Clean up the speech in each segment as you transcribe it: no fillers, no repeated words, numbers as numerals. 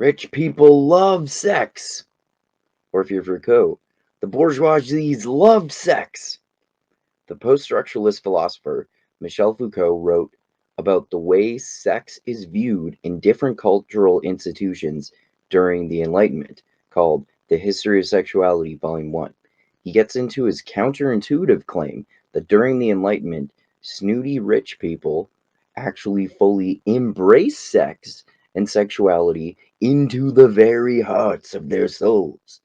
Rich people love sex. Or if you're Foucault, the bourgeoisies loved sex. The post-structuralist philosopher Michel Foucault wrote about the way sex is viewed in different cultural institutions during the Enlightenment, called The History of Sexuality, Volume 1. He gets into his counterintuitive claim that during the Enlightenment, snooty rich people actually fully embrace sex and sexuality into the very hearts of their souls.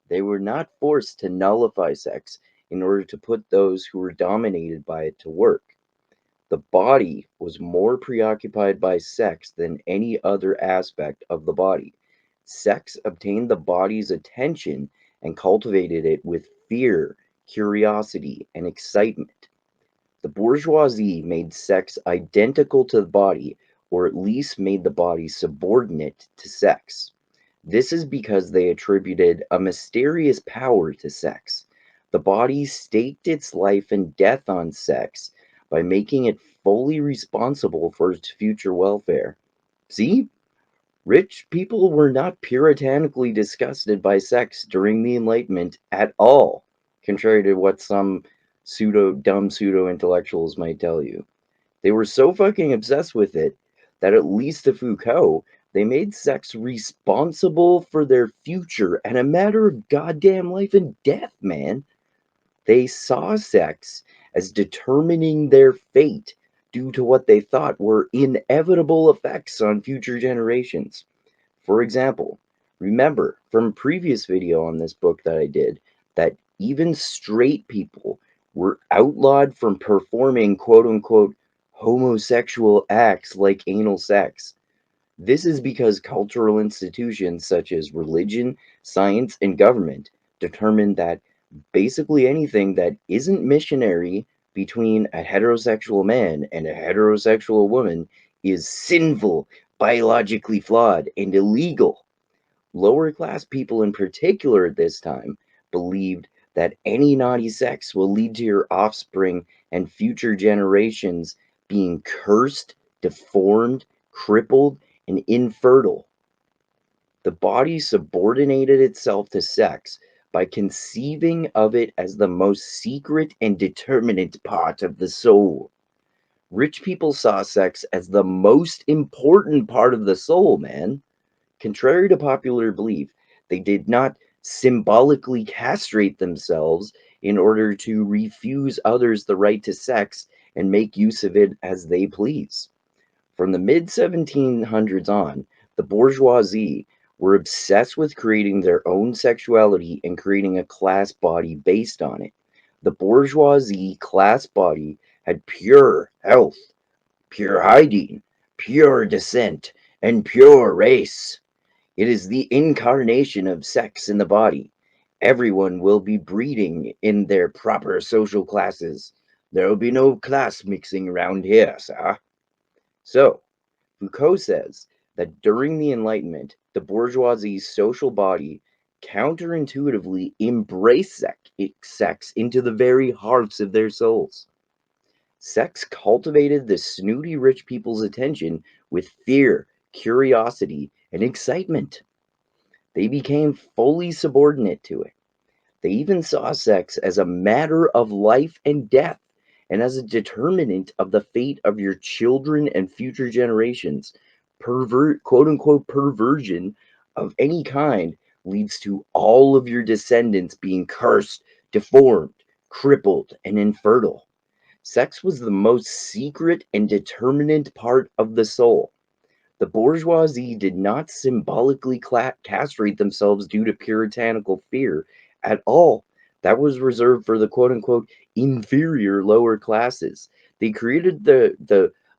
They were not forced to nullify sex in order to put those who were dominated by it to work. The body was more preoccupied by sex than any other aspect of the body. Sex obtained the body's attention and cultivated it with fear, curiosity, and excitement. The bourgeoisie made sex identical to the body, or at least made the body subordinate to sex. This is because they attributed a mysterious power to sex. The body staked its life and death on sex by making it fully responsible for its future welfare. See? Rich people were not puritanically disgusted by sex during the Enlightenment at all, contrary to what some dumb pseudo intellectuals might tell you. They were so fucking obsessed with it that, at least to Foucault, they made sex responsible for their future and a matter of goddamn life and death, man. They saw sex as determining their fate due to what they thought were inevitable effects on future generations. For example, remember from a previous video on this book that I did that even straight people were outlawed from performing quote unquote homosexual acts like anal sex. This is because cultural institutions such as religion, science, and government determined that basically anything that isn't missionary between a heterosexual man and a heterosexual woman is sinful, biologically flawed, and illegal. Lower class people, in particular at this time, believed that any naughty sex will lead to your offspring and future generations being cursed, deformed, crippled, and infertile. The body subordinated itself to sex by conceiving of it as the most secret and determinate part of the soul. Rich people saw sex as the most important part of the soul, man. Contrary to popular belief, they did not symbolically castrate themselves in order to refuse others the right to sex and make use of it as they please. From the mid 1700s on, the bourgeoisie were obsessed with creating their own sexuality and creating a class body based on it. The bourgeoisie class body had pure health, pure hygiene, pure descent, and pure race. It is the incarnation of sex in the body. Everyone will be breeding in their proper social classes. There will be no class mixing around here, sir. So, Foucault says that during the Enlightenment, the bourgeoisie's social body counterintuitively embraced sex into the very hearts of their souls. Sex cultivated the snooty rich people's attention with fear, curiosity, and excitement. They became fully subordinate to it. They even saw sex as a matter of life and death and as a determinant of the fate of your children and future generations. Quote unquote, perversion of any kind leads to all of your descendants being cursed, deformed, crippled, and infertile. Sex was the most secret and determinant part of the soul. The bourgeoisie did not symbolically castrate themselves due to puritanical fear at all. That was reserved for the quote unquote inferior lower classes. The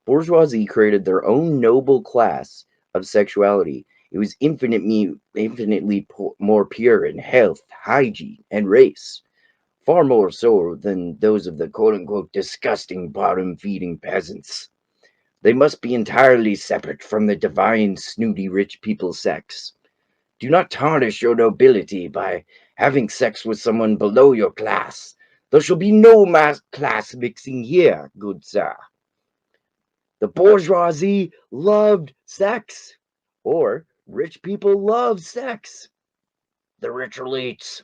bourgeoisie created their own noble class of sexuality. It was infinitely more pure in health, hygiene, and race. Far more so than those of the quote unquote disgusting bottom feeding peasants. They must be entirely separate from the divine, snooty, rich people's sex. Do not tarnish your nobility by having sex with someone below your class. There shall be no mass class mixing here, good sir. The bourgeoisie loved sex. Or, Rich people love sex. The rich elites.